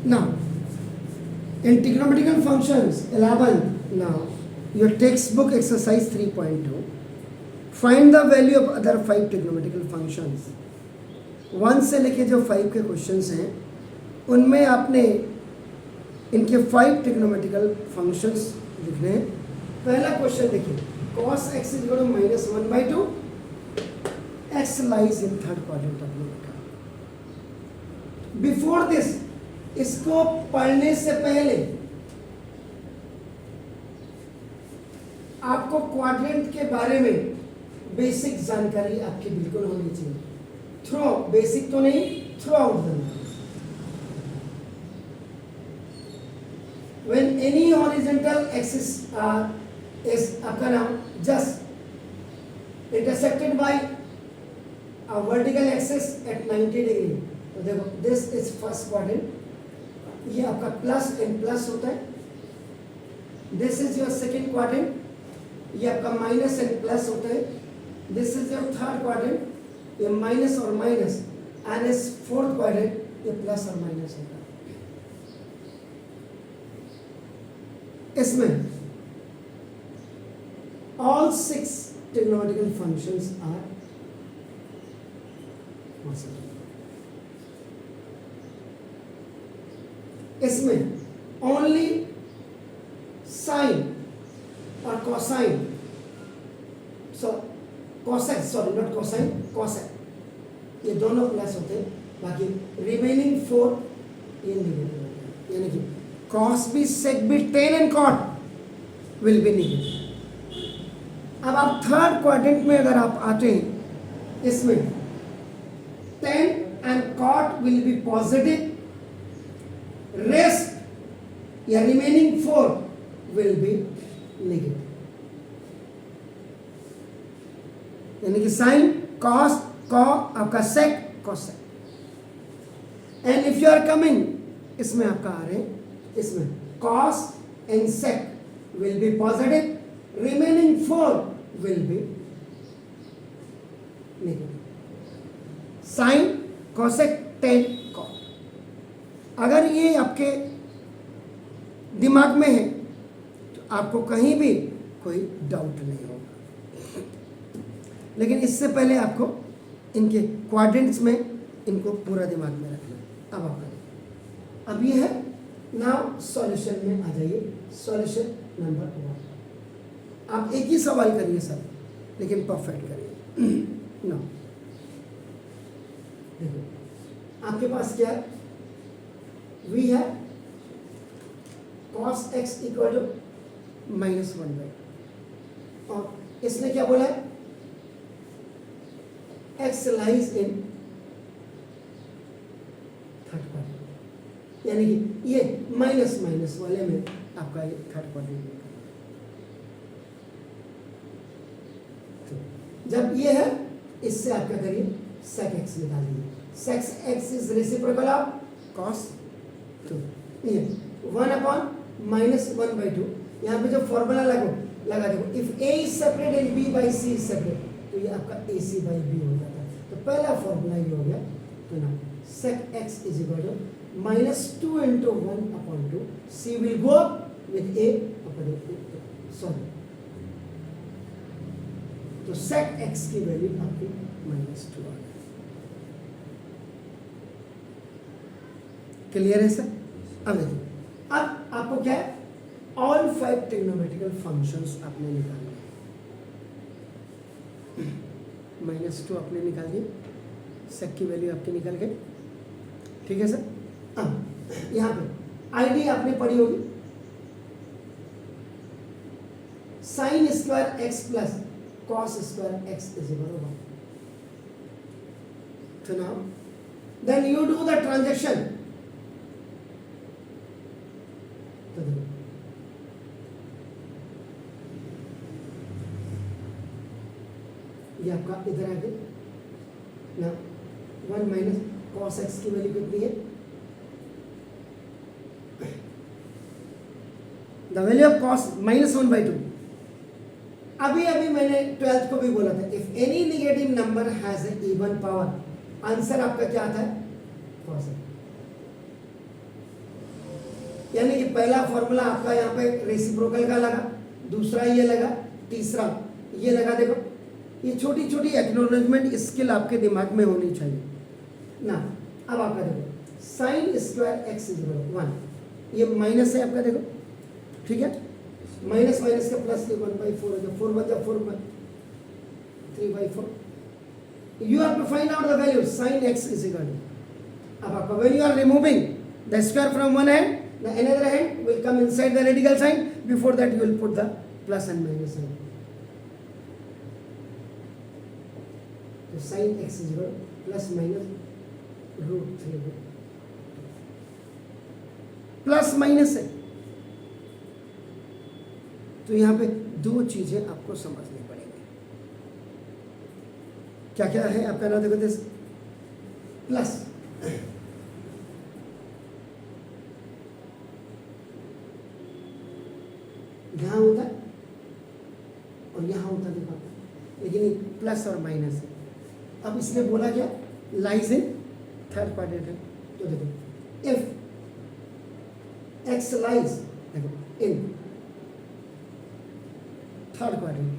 Now, in trigonometrical functions 11, now your textbook exercise 3.2, find the value of other 5 trigonometrical functions. 1 से लेके जो 5 के questions हैं उनमें आपने इनके 5 ट्रिग्नोमेट्रिकल फंक्शंस लिखने हैं. पहला क्वेश्चन देखिए, cos x is equal to -1/2, x lies in third quadrant आपने लिखा. बिफोर दिस, इसको पढ़ने से पहले आपको क्वाड्रेंट के बारे में बेसिक जानकारी आपकी बिल्कुल होनी चाहिए. थ्रू बेसिक तो नहीं, through out the knowledge. When any horizontal axis is आपका नाम just intersected by a vertical axis at 90 degree, तो देखो this is first quadrant, ये आपका प्लस एंड प्लस होता है. This is your second quadrant, ये आपका माइनस एंड प्लस होता है. This is your third quadrant, ये माइनस और माइनस, एंड इस फोर्थ क्वाड्रेंट ये प्लस और माइनस होता है. इसमें all 6 trigonometrical functions are possible. इसमें only sine और cosine, so cosec, sorry not cosine, cosec, ये दोनों प्लस होते हैं. बाकी रिमेनिंग 4 ये निगेटिव होते हैं. यानी कि cos भी, sec भी, tan and cot will be negative. अब आप थर्ड क्वाड्रेंट में अगर आप आते हैं, इसमें tan and cot will be positive, rest या remaining 4 will be negative. यानी कि sin, cos, cot आपका sec, cosec. And if you are coming, इसमें आपका आ रहे हैं, इसमें cos and sec will be positive, remaining 4 will be negative. sin, cosec, tan, cot. अगर ये आपके दिमाग में है तो आपको कहीं भी कोई डाउट नहीं होगा. लेकिन इससे पहले आपको इनके क्वाड्रेंट्स में इनको पूरा दिमाग में रखना है. अब आप करें, अब ये है. नाउ सॉल्यूशन में आ जाइए. Solution number 1. आप एक ही सवाल करिए सर, लेकिन परफेक्ट करिए. नाउ देखो आपके पास क्या है, वी है cos x इक्वल टू -1/2, और इसने क्या बोला है, x lies in third quadrant. यानी कि ये माइनस माइनस वाले में आपका ये थर्ड क्वाड्रेंट में. तो जब ये है, इससे आप क्या करिए, sec x निकाल दीजिए. sec x is reciprocal of cos. तो ये 1/-1/2. यहाँ पे जो फॉर्मूला लगा देखो, if a is separate and b by c is separate, तो ये आपका ac बाई b हो जाता है. तो पहला फॉर्मूला ये हो गया. तो ना sec x is equal to -2 into 1/2. c will go up with a upon a. Sorry, तो sec x की वैल्यू आपकी -2 आ गई. क्लियर है सर? अब देखिए, अब आपको क्या है, ऑल 5 ट्रिग्नोमेट्रिकल फंक्शंस आपने निकालने हैं. -2 आपने निकाल दिए, sec की वैल्यू आपकी निकल गई. ठीक है सर? अब यहाँ पे आईडी आपने पढ़ी होगी, sin square x plus cos square x is equal to 1. तो now then you do the transaction. तो देखो, ये आपका इधर आ गया ना. 1 माइनस cos x की वैल्यू कितनी है, द वैल्यू ऑफ cos -1/2. अभी मैंने 12th को भी बोला था, if any negative number has a even power, answer आपका क्या आता है, cos x. यानी कि पहला फॉर्मूला आपका यहाँ पे रेसिप्रोकल का लगा, दूसरा ये लगा, तीसरा ये लगा। देखो ये छोटी छोटी एक्नोलेजमेंट स्किल आपके दिमाग में होनी चाहिए ना। अब आपका देखो साइन स्क्वायर एक्स इज 1, ये माइनस है आपका, देखो ठीक है, माइनस माइनस का प्लस, ये 1/4 हो गया, 4 1 जा 4 3/4। You have to find out the value sin x is equal to, अब आपका when you are removing the square from one hand, the another hand will come inside the radical sign. Before that you will put the plus and minus sign. So sin x is equal to plus minus √3, plus minus है। तो यहाँ पे दो चीजें आपको समझनी पड़ेंगी। क्या क्या है आपका ना, देखो प्लस, यहां होता है और यहां होता है, देखो, लेकिन ये प्लस और माइनस है। अब इसने बोला क्या, लाइज इन थर्ड क्वाड्रेंट। तो देखो इफ एक्स लाइज, देखो इन थर्ड क्वाड्रेंट,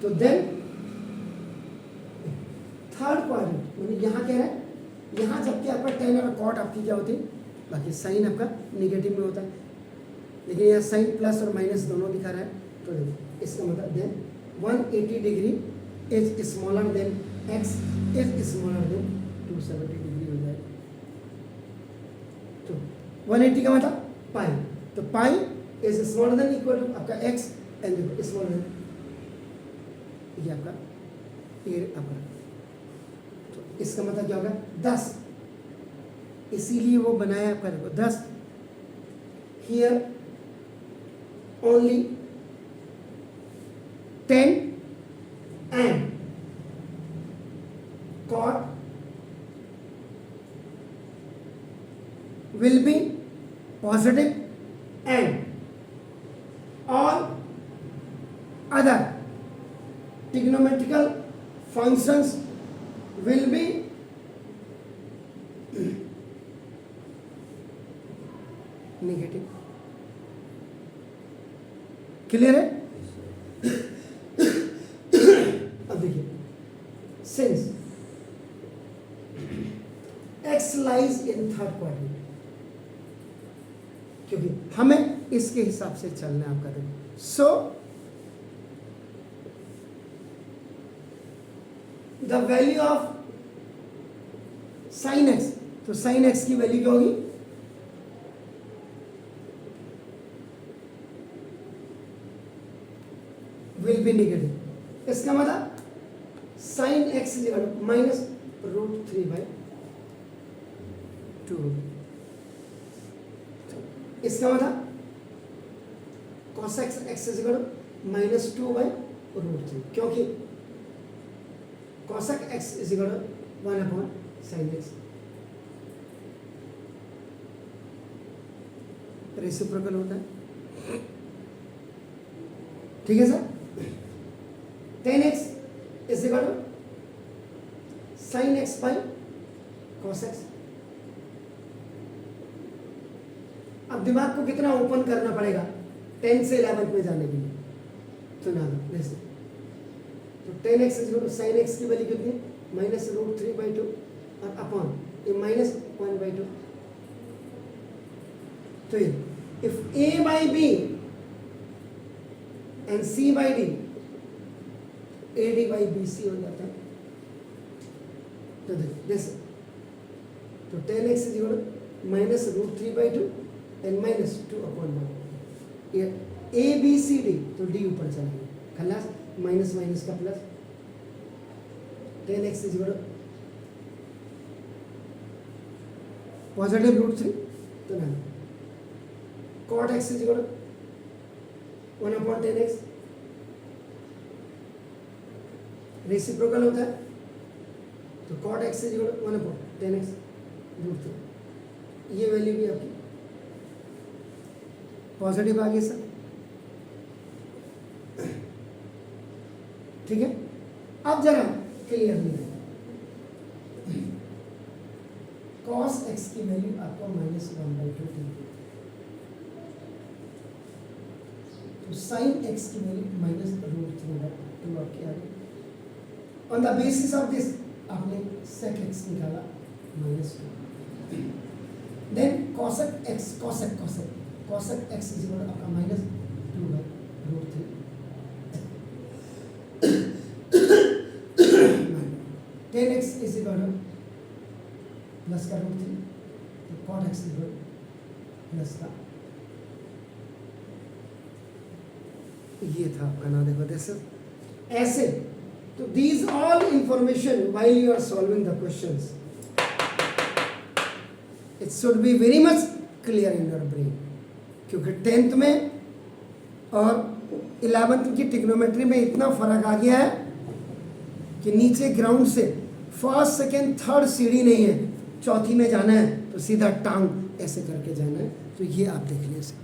तो देन थर्ड क्वाड्रेंट यानी यहाँ क्या है, यहाँ जबकि आपका टेन और कॉट आपकी क्या होती है, बाकी साइन आपका नेगेटिव में होता है, लेकिन यहाँ साइन प्लस और माइनस दोनों दिखा रहा है। तो देखो इसका मतलब then 180 degree is smaller than x is smaller than 270 degree हो जाएगा। तो 180 का मतलब पाई, तो pi is smaller than equal to आपका एक्स एंड स्मॉलर देन, ये आपका ये आपका, तो इसका मतलब क्या होगा 10, इसीलिए वो बनाया आपका, देखो 10 here only 10 and cot will be positive and all other trigonometrical functions will be negative। Clear है? अब देखिए since x lies in third quadrant, क्योंकि हमें इसके हिसाब से चलना है आपका, देखो so the value of sine x, तो साइन एक्स की वैल्यू क्या होगी, विल बी नेगेटिव। इसका मतलब साइन एक्स माइनस √3/2, इसका मतलब cos x माइनस -2/√3, क्योंकि cos x 1/sin x, reciprocal होता है, ठीक है sir. 10x sin x/cos x। अब दिमाग को कितना ओपन करना पड़ेगा 10 से 11 में जाने के लिए, तो ना जैसे तो 10x sin x की वैल्यू कितनी है, -√3/2 और अपॉन ये -1/2। तो ये if a/b and c/d, AD/BC हो जाता है। तो देखो तो 10x -√3/2 एंड -2/1, ये ABCD, तो D ऊपर चलेंगे, खलास, माइनस माइनस का प्लस, 10x पॉजिटिव √3, तो ना cot x 1/10x, रेसिप्रोकल होता है, तो cot x 1/10x √3, ये वैल्यू भी आपकी पॉजिटिव आ गई सर, ठीक है। अब जरा क्लियरली cos x की वैल्यू आपको -1/2 दी, साइन एक्स की वैल्यू -√3/2 आपकी आ गई। On the basis of this आपने सेक एक्स निकाला -2, then cosec x cosec x is equal आपका -2/√3, tan x is equal plus का √3, तो cot x is equal plus का, ये था आपका ना, देखो दिस ऐसे। तो these all information while you are solving the questions, it should be very much clear in your brain, क्योंकि 10th में और 11th की ट्रिग्नोमेट्री में इतना फर्क आ गया है कि नीचे ग्राउंड से फर्स्ट सेकेंड थर्ड सीढ़ी नहीं है, चौथी में जाना है तो सीधा टांग ऐसे करके जाना है। तो ये आप देख लीजिए।